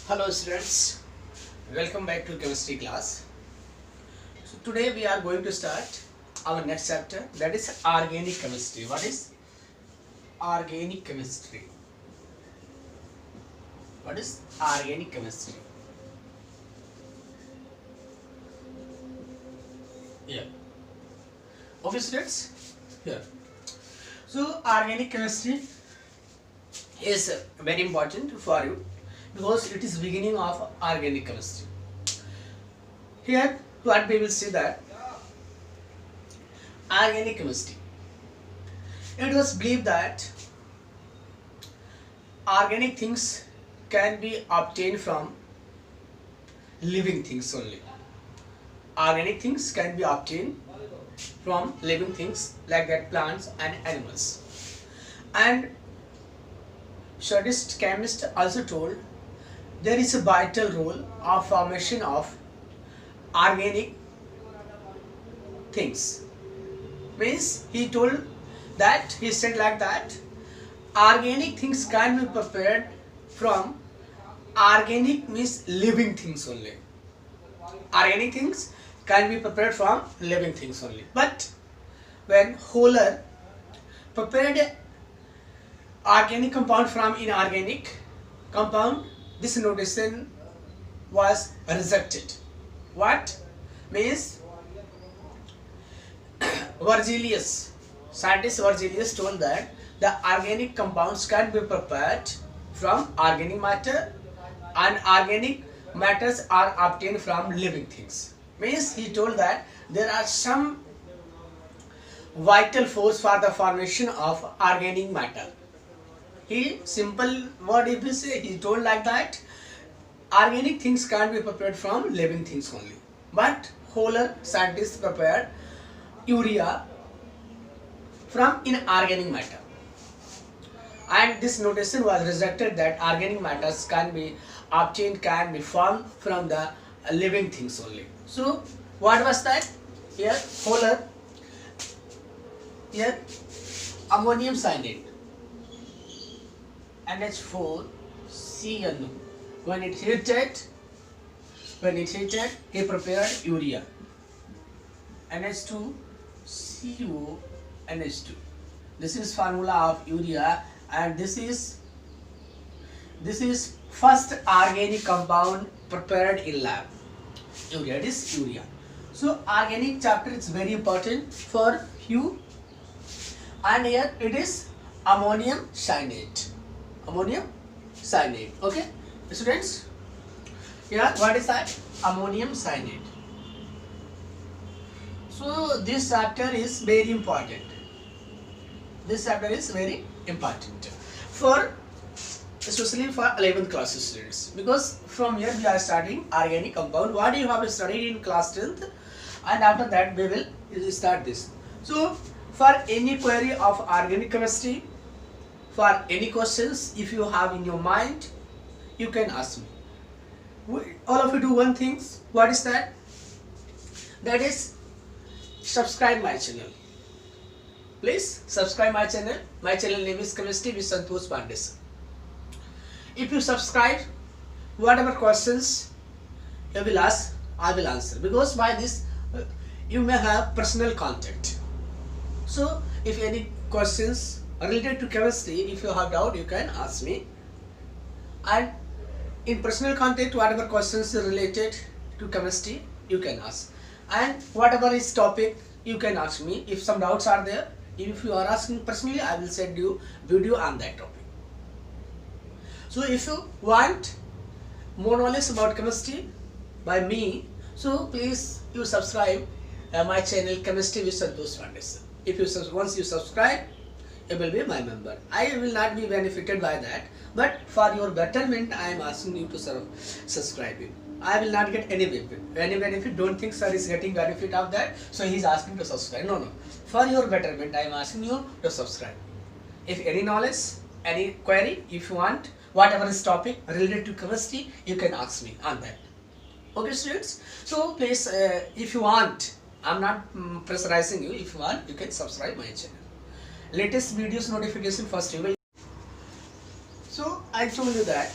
Hello students, welcome back to chemistry class. So today we are going to start our next chapter, that is organic chemistry. What is organic chemistry? What is organic chemistry? Yeah. Okay students, here. So organic chemistry is very important for you because it is beginning of organic chemistry. Here what we will see that organic chemistry. It was believed that organic things can be obtained from living things only. Organic things can be obtained from living things like that plants and animals. And scientists, chemists also told there is a vital role of formation of organic things. Means he told that, he said like that, organic things can be prepared from organic means living things only. Organic things can be prepared from living things only. But when Holler prepared organic compound from inorganic compound, this notation was rejected. What means? Berzelius, scientist Berzelius told that the organic compounds can be prepared from organic matter and organic matters are obtained from living things. Means he told that there are some vital force for the formation of organic matter. He simple word if we say, he told like that organic things can't be prepared from living things only. But Holler scientists prepared urea from inorganic matter. And this notation was rejected that organic matters can be obtained, can be formed from the living things only. So what was that? Here Holler, here ammonium cyanide, NH4CnO. When it heated, he prepared urea, NH2CO, NH2. This is formula of urea, and this is first organic compound prepared in lab. Urea, it is urea. So organic chapter is very important for you. And here it is ammonium cyanide. Ammonium cyanide. Okay, students. Here what is that? Ammonium cyanide. So this chapter is very important. This chapter is very important for especially for 11th class students, because from here we are studying organic compound. What you have studied in class 10th, and after that we will start this. So for any query of organic chemistry, for any questions if you have in your mind, you can ask me. All of you do one thing. What is that? That is subscribe my channel. Please subscribe my channel. My channel name is Chemistry with Santosh Pandey. If you subscribe, whatever questions you will ask, I will answer, because by this you may have personal contact. So if any questions related to chemistry, if you have doubt, you can ask me, and in personal contact whatever questions related to chemistry you can ask, and whatever is topic you can ask me. If some doubts are there, if you are asking personally, I will send you video on that topic. So if you want more knowledge about chemistry by me, so please you subscribe my channel Chemistry with Santosh Pandey. If you once you subscribe, you will be my member. I will not be benefited by that, but for your betterment I am asking you to subscribe it. I will not get any benefit. Any benefit, don't think sir is getting benefit of that, so he is asking to subscribe. No, no. For your betterment I am asking you to subscribe. If any knowledge, any query, if you want, whatever is topic related to chemistry, you can ask me on that. Okay students, so please if you want, I am not pressurizing you, if you want you can subscribe my channel. Latest videos notification first you will. So I told you that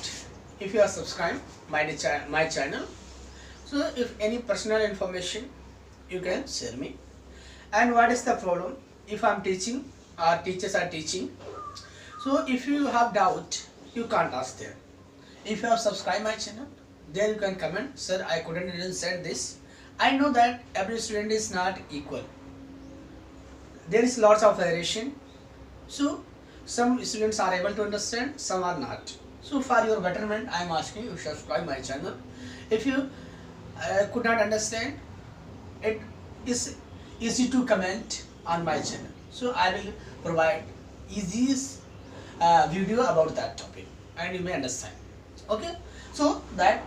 if you are subscribed my channel, so if any personal information you can share me. And what is the problem if I'm teaching or teachers are teaching? So if you have doubt, you can't ask there. If you have subscribed my channel, there you can comment, sir, I couldn't understand this. I know that every student is not equal. There is lots of variation. So some students are able to understand, some are not. So for your betterment, I am asking you subscribe my channel. If you could not understand, it is easy to comment on my channel. So I will provide easiest video about that topic and you may understand. Okay, so that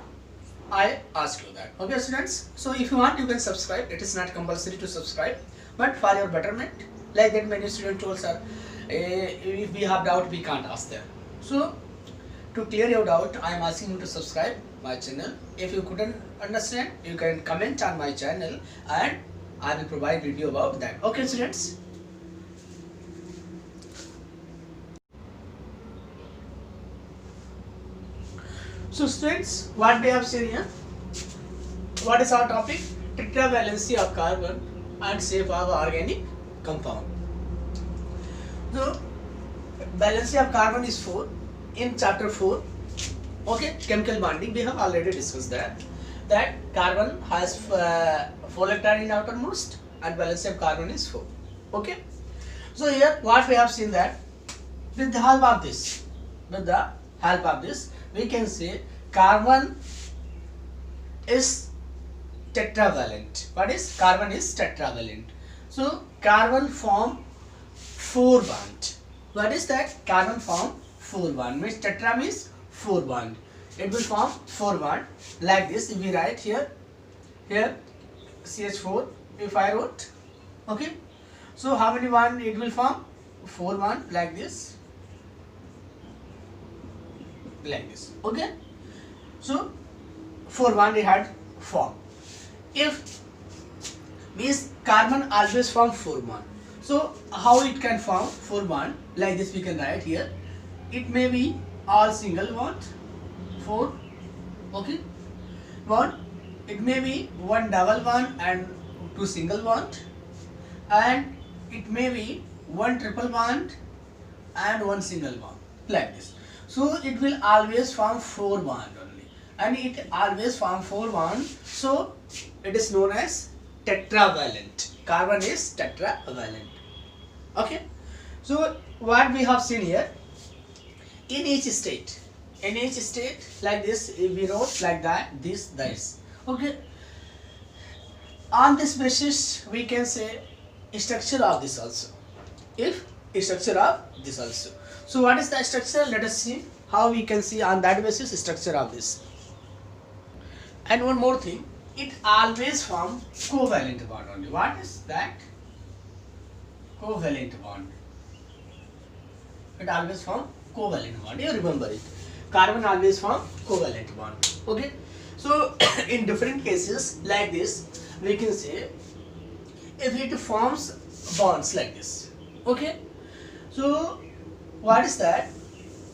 I ask you that. Okay students, so if you want you can subscribe. It is not compulsory to subscribe, but for your betterment, like that many students told, sir, if we have doubt we can't ask them. So to clear your doubt, I am asking you to subscribe my channel. If you couldn't understand, you can comment on my channel and I will provide video about that. Okay students. So students, what we have seen here, what is our topic? Tetravalency of carbon and shape of organic compound. So valency of carbon is 4 in chapter 4. Okay, chemical bonding, we have already discussed that carbon has 4 electron in outermost and valency of carbon is 4. Okay, so here what we have seen that with the help of this, we can say carbon is tetravalent. What is? Carbon is tetravalent. So carbon form 4 bond. What is that? Carbon form 4 bond. Means tetra means 4 bond. It will form 4 bond like this. If we write here CH4, if I wrote, okay. So how many bond it will form? 4 bond like this. Like this. Okay. So 4 bond it had formed. If means carbon always form 4 bond. So how it can form 4 bond? Like this we can write here. It may be all single bond, 4, okay, bond. It may be 1 double bond and 2 single bond, and it may be 1 triple bond and 1 single bond, like this. So it will always form 4 bond only, and it always form 4 bond. So it is known as tetravalent. Carbon is tetravalent. Okay. So what we have seen here, in each state like this, we wrote like that, this. Okay. On this basis, we can say structure of this also. If structure of this also. So what is the structure? Let us see how we can see on that basis structure of this. And one more thing, it always form covalent bond only. What is that? Covalent bond. It always form covalent bond. You remember it. Carbon always form covalent bond. Okay. So in different cases like this, we can say if it forms bonds like this. Okay. So what is that?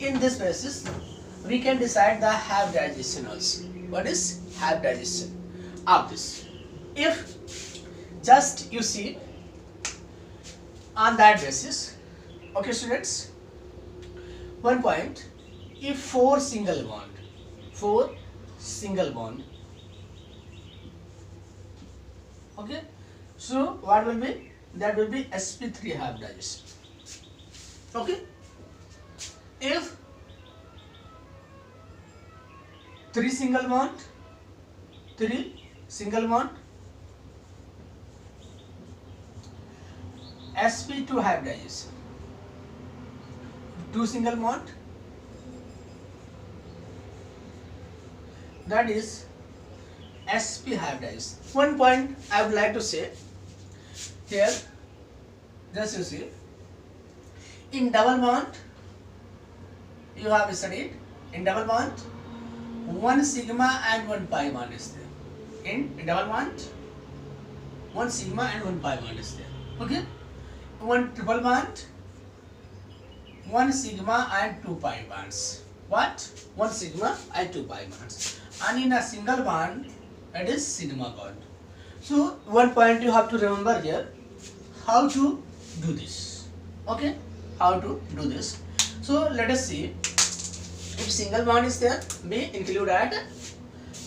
In this basis, we can decide the hybridization also. What is hybridization of this? If just you see on that basis, okay students, one point, if 4 single bond, okay, so what will be? That will be sp3 hybridization. Okay. If 3 single bond, sp2 hybridization. 2 single bond, that is sp hybridization. One point I would like to say here, just you see, in double bond, you have studied in double bond 1 sigma and 1 pi bond is there. In double bond 1 sigma and 1 pi bond is there. Okay. 1 triple bond 1 sigma and 2 pi bonds. what? 1 sigma and 2 pi bonds. And in a single bond, it is sigma bond. So one point you have to remember here, how to do this. Okay, how to do this. So let us see. If single bond is there, we include at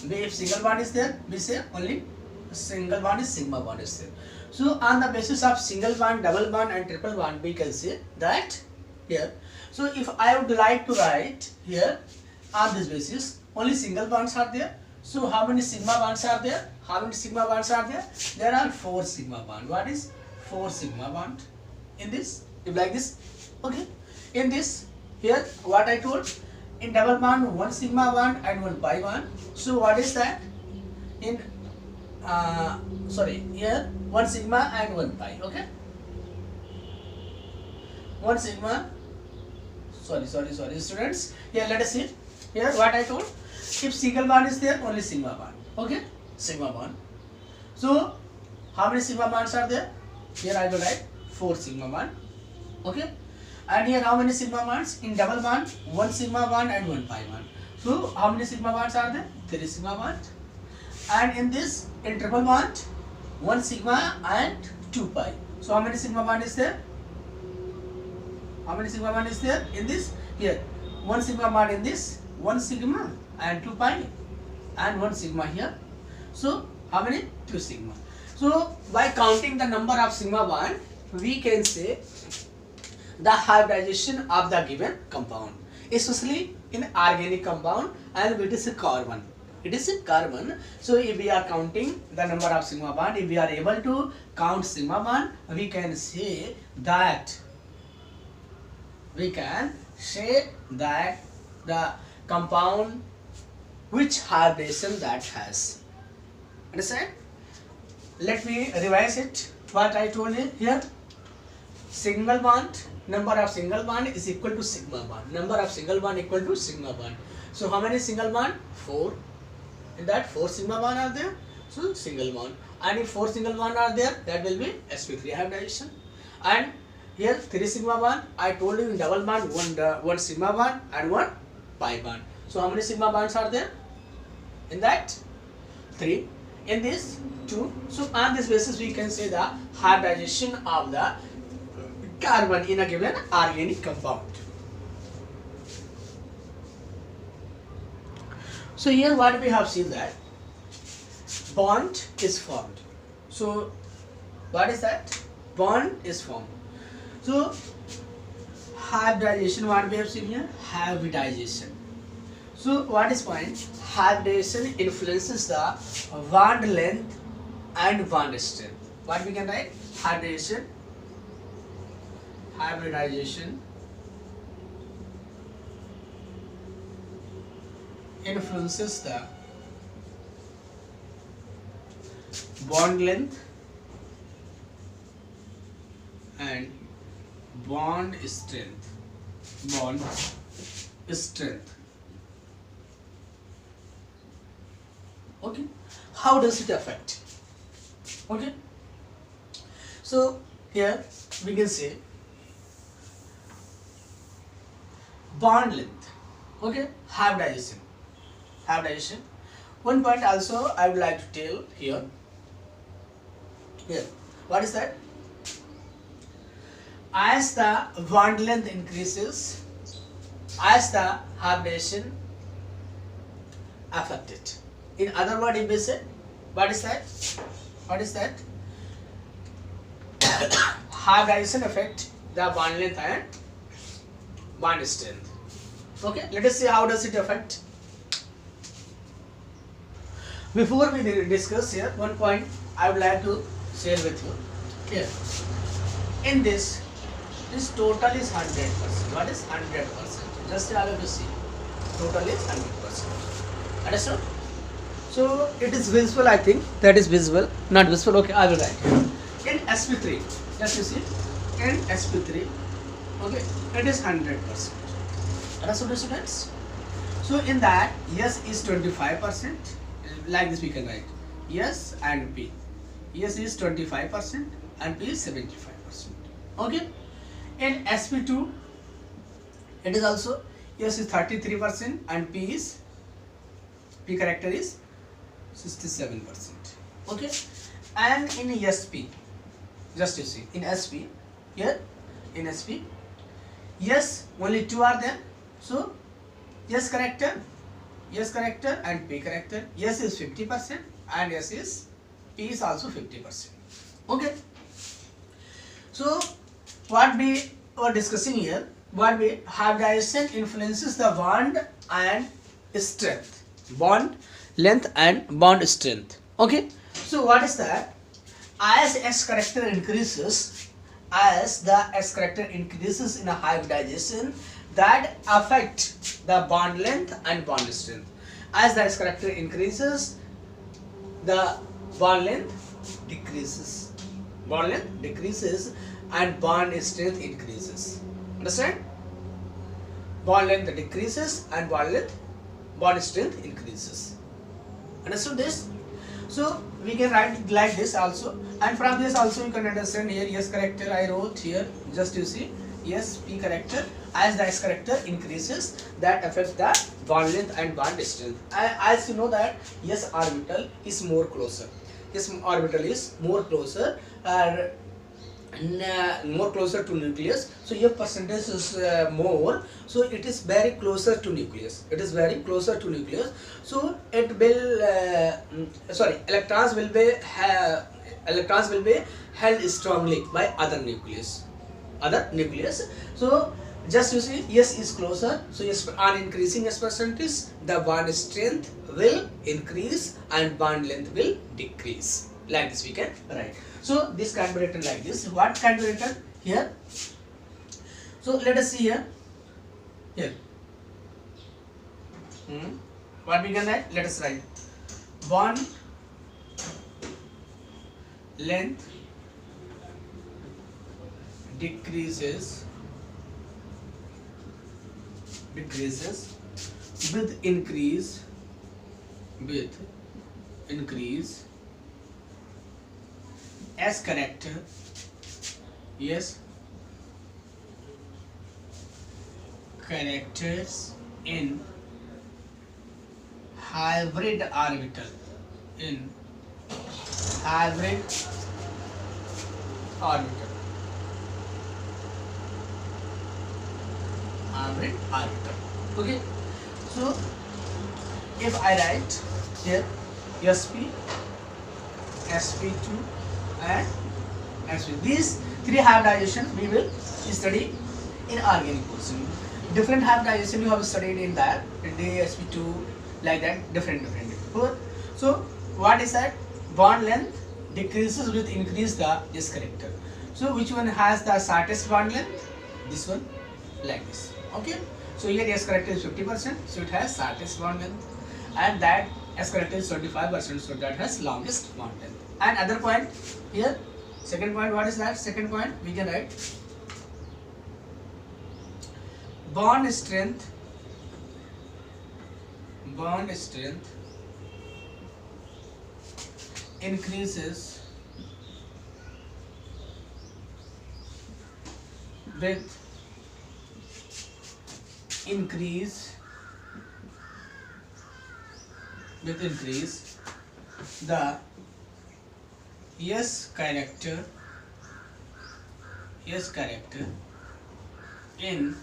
B. If single bond is there, we say only single bond is sigma bond is there. So on the basis of single bond, double bond and triple bond, we can say that here. So if I would like to write here on this basis, only single bonds are there. So how many sigma bonds are there? How many sigma bonds are there? There are 4 sigma bond. What is 4 sigma bond in this? If like this, okay. In this, here what I told, in double bond 1 sigma bond and 1 pi bond. So what is that? In here 1 sigma and 1 pi. Okay. 1 sigma. Sorry, students. Here let us see. Here what I told. If single bond is there, only sigma bond. Okay, sigma bond. So how many sigma bonds are there? Here I will write 4 sigma bond. Okay. And here how many sigma bonds? In double bond 1 sigma bond and 1 pi bond. So how many sigma bonds are there? 3 sigma bond. And in this, in triple bond 1 sigma and 2 pi. So how many sigma bond is there? How many sigma bond is there in this? Here 1 sigma bond in this, 1 sigma and 2 pi and 1 sigma here. So how many? 2 sigma. So by counting the number of sigma bond, we can say the hybridization of the given compound, especially in organic compound, and it is a carbon. It is a carbon. So if we are counting the number of sigma bond, if we are able to count sigma bond, we can say that the compound which hybridization that has. Understand? Let me revise it. What I told you here. Single bond, number of single bond is equal to sigma bond. Number of single bond equal to sigma bond. So how many single bond? 4. In that 4 sigma bond are there. So single bond. And if 4 single bond are there, that will be sp3 hybridization. And here 3 sigma bond. I told you in double bond 1 sigma bond and 1 pi bond. So how many sigma bonds are there? In that 3. In this 2. So on this basis we can say the hybridization of the carbon in a given organic compound. So here what we have seen that bond is formed. So what is that? Bond is formed. So hybridization, what we have seen here? Hybridization. So what is point? Hybridization influences the bond length and bond strength. What we can write? Hybridization influences the bond length and bond strength. Okay, how does it affect? Okay, so here we can say bond length. Okay, hybridization. One point also I would like to tell here. What is that? As the bond length increases, as the hybridization affected. In other words, if we say, what is that? Hybridization affect the bond length and bond strength. Okay, let us see how does it affect. Before we discuss here, one point I would like to share with you. Here, in this total is 100%. What is 100%? Just I have to see. Total is 100%. Understood? So it is visible, I think. That is visible. Not visible. Okay, I will write. In sp3, just you see. In sp3, okay, it is 100%. Understood, students? So in that, S is 25%. Like this we can write. S and P. S is 25% and P is 75%. Okay. In sp2, it is also S is 33% and P character is 67%. Okay, and in SP, just you see in SP, here in SP, yes, only two are there. So yes character and P character. Yes is 50% and yes is P is also 50%. Okay. So what we were discussing here, what we hybridization influences the bond and strength, bond length and bond strength. Okay. So what is that? As S character increases, as the S character increases in a hybridization, that affect the bond length and bond strength. As the S character increases, the bond length decreases. Bond length decreases and bond strength increases. Understand? Bond length decreases and bond strength increases. Understood this? So we can write like this also, and from this also you can understand here S character I wrote here, just you see yes P character. As the S character increases, that affects the bond length and bond strength. As you know that S orbital is more closer. S orbital is more closer more closer to nucleus, so your percentage is more, so it is very closer to nucleus. It is very closer to nucleus, so it will electrons will be held strongly by other nucleus. So just you see S is closer, so yes, on increasing S percentage, the bond strength will increase and bond length will decrease. Like this we can write. So this can be written like this. What can be written here? So let us see here. What we can write? Let us write bond length decreases with increase S character, yes, characters in hybrid orbital, Okay, so if I write here SP, SP2 and SP, these three hybridization we will study in organic portion. Different hybridization you have studied in that, in the SP2, like that, different. So what is that? Bond length decreases with increase the S character. So which one has the shortest bond length? This one, like this. Okay. So here S character is 50%, so it has shortest bond length, and that S character is 25%, so that has longest bond length. And other point here, second point, what is that? Second point we can write bond strength increases with increase the S character in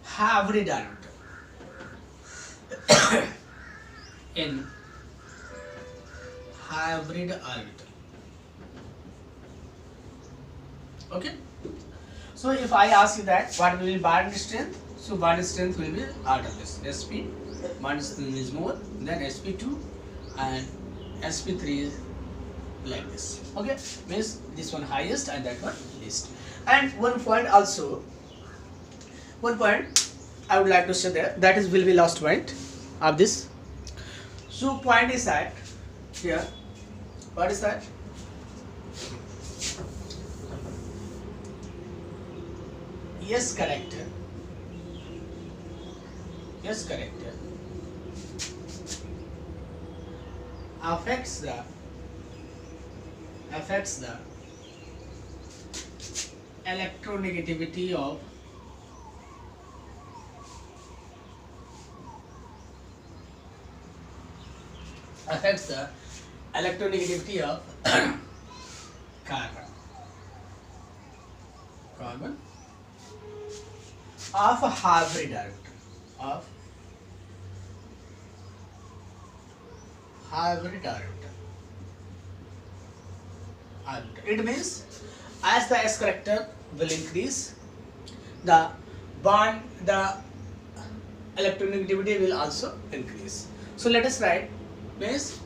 hybrid orbital. In hybrid orbital. Okay. So if I ask you that what will be bond strength, so bond strength will be out of this. SP bond strength is more than SP2 and SP3 is like this. Okay, means this one highest and that one least. And one point I would like to say there, that is will be last point of this. So point is that here, what is that? S character affects the electronegativity of affects the electronegativity of carbon. Carbon of a hybrid orbital. Of hybrid orbital. It means as the s character will increase, the bond, the electronegativity will also increase. So let us write means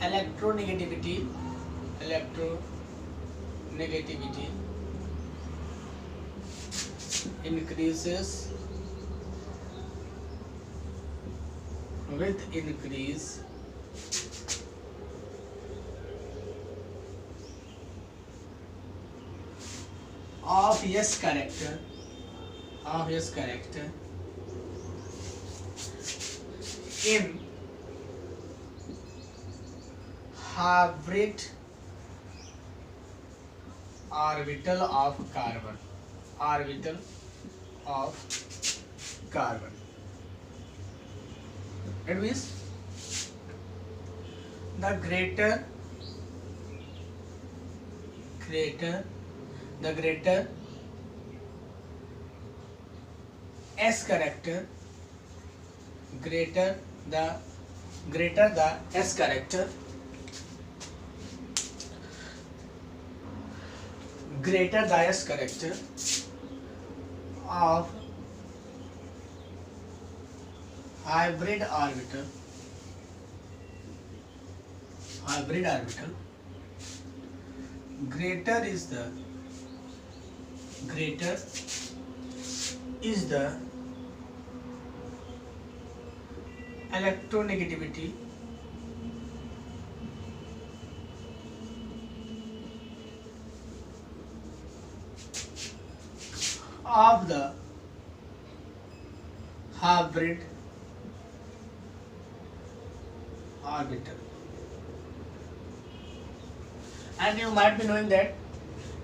electronegativity increases with increase of s character in hybrid orbital of carbon. It means the greater s character, greater the s character, greater the s character of hybrid orbital, greater is the electronegativity of the hybrid orbital. And you might be knowing that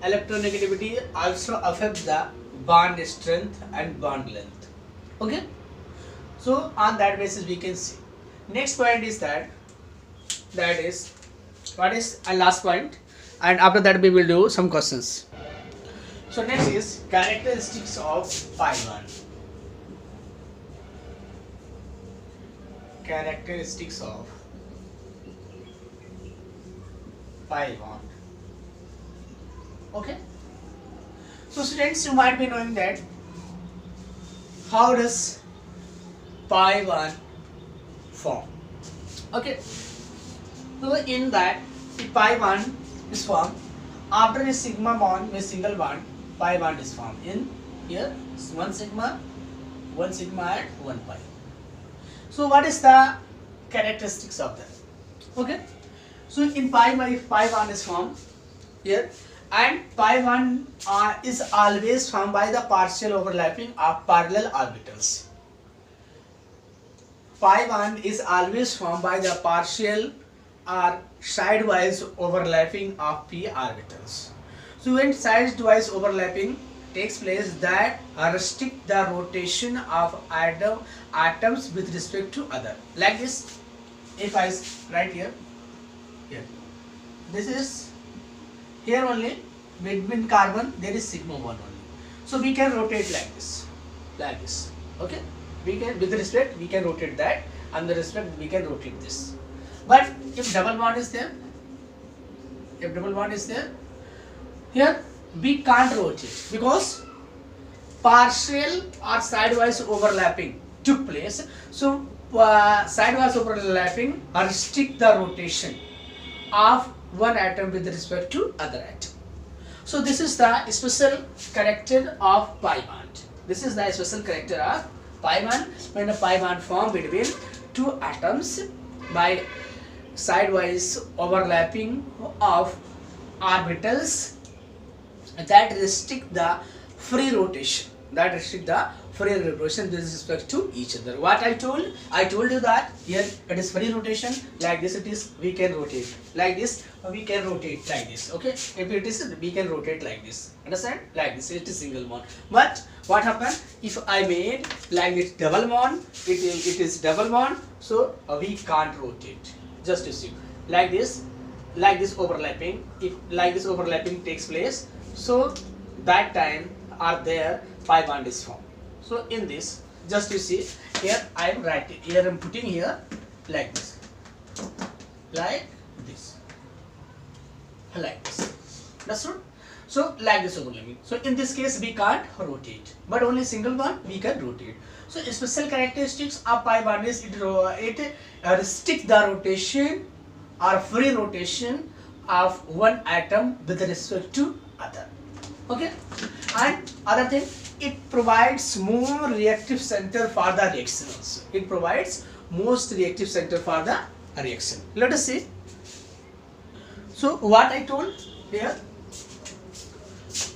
electronegativity also affects the bond strength and bond length. Okay, so on that basis we can see. Next point is that is what is a last point, and after that we will do some questions. So next is characteristics of pi bond. Characteristics of pi bond. Okay. So students, you might be knowing that how does pi bond form. Okay. So in that, the pi bond is formed after a sigma bond with single bond. Pi bond is formed in here one sigma and one pi. So what is the characteristics of that? Okay. So in pi bond is formed here, and pi bond is always formed by the partial overlapping of parallel orbitals. Pi bond is always formed by the partial or sidewise overlapping of p orbitals. So when sidewise overlapping takes place, that restrict the rotation of atoms with respect to other. Like this, if I write here, this is here only between carbon there is sigma bond only. So we can rotate like this. Okay, we can with respect we can rotate that, and the respect we can rotate this. But if double bond is there, here we can't rotate because partial or sidewise overlapping took place. So sidewise overlapping restrict the rotation of one atom with respect to other atom. So this is the special character of pi bond. This is the special character of pi bond, when a pi bond formed between two atoms by sidewise overlapping of orbitals that restrict the free rotation. that restrict the Fourier rotation with respect to each other. What I told you that here it is free rotation, like this it is, we can rotate like this, we can rotate like this. Okay, if it is, we can rotate like this, understand, like this, it is single bond. But what happened if I made like this double bond, it is double bond, so we can't rotate. Just to see like this overlapping, if like this overlapping takes place, so that time are there pi bond is formed. So in this, just you see here I am writing, here I am putting here like this, like this, like this. Understood? So like this overlapping. So in this case we can't rotate, but only single bond we can rotate. So special characteristics of pi bond is it restrict the rotation or free rotation of one atom with respect to other. Okay, and other thing, it provides more reactive center for the reaction also. It provides most reactive center for the reaction. Let us see. So what I told here,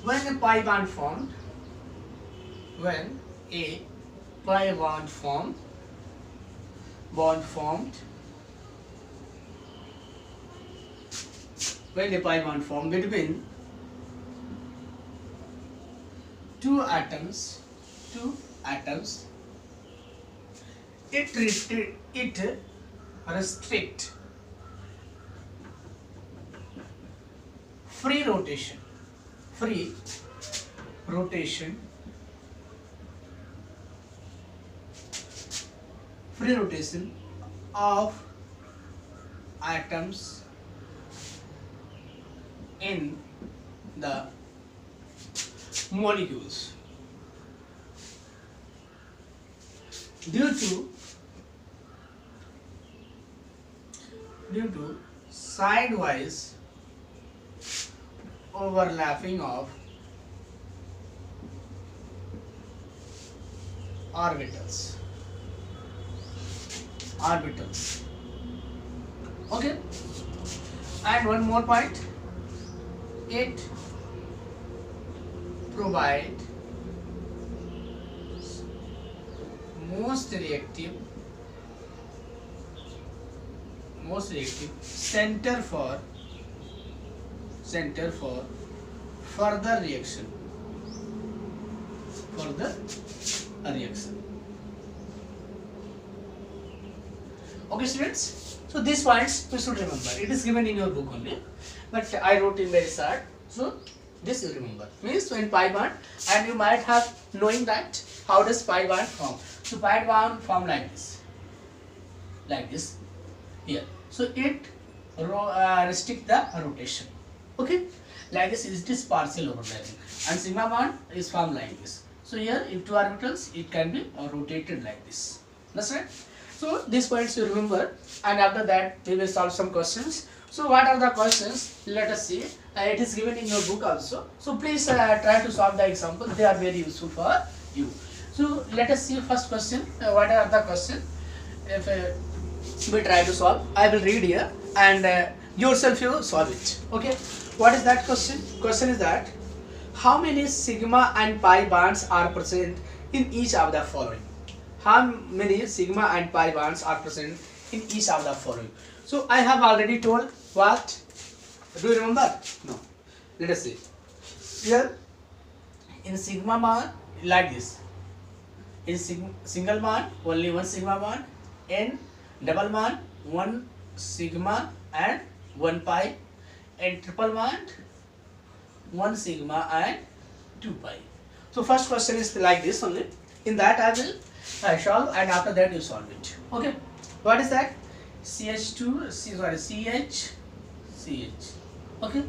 when a pi bond formed, when a pi bond formed when a pi bond formed between two atoms, it restrict free rotation of atoms in the molecules due to sidewise overlapping of orbitals. Okay, and one more point, it provide most reactive center for further reaction. Okay students, so these points you should remember. It is given in your book only, but I wrote in very short, so this you remember. Means when pi bond, and you might have knowing that how does pi bond form. So pi bond form like this here. So it restrict the rotation. Okay, like this is this partial overlapping, and sigma bond is formed like this. So here if two orbitals, it can be rotated like this. That's right. So these points you remember, and after that we will solve some questions. So what are the questions? Let us see. It is given in your book also. So please try to solve the example. They are very useful for you. So let us see first question. What are the questions? If we try to solve, I will read here, and yourself you solve it. Okay. What is that question? Question is that how many sigma and pi bonds are present in each of the following? How many sigma and pi bonds are present in each of the following? So I have already told what. Do you remember? No. Let us see. Here in sigma bond like this. In single bond only one sigma bond. In double bond one sigma and one pi. In triple bond one sigma and 2 pi. So first question is like this only. In that I will solve, and after that you solve it. Okay. What is that? CH. Okay.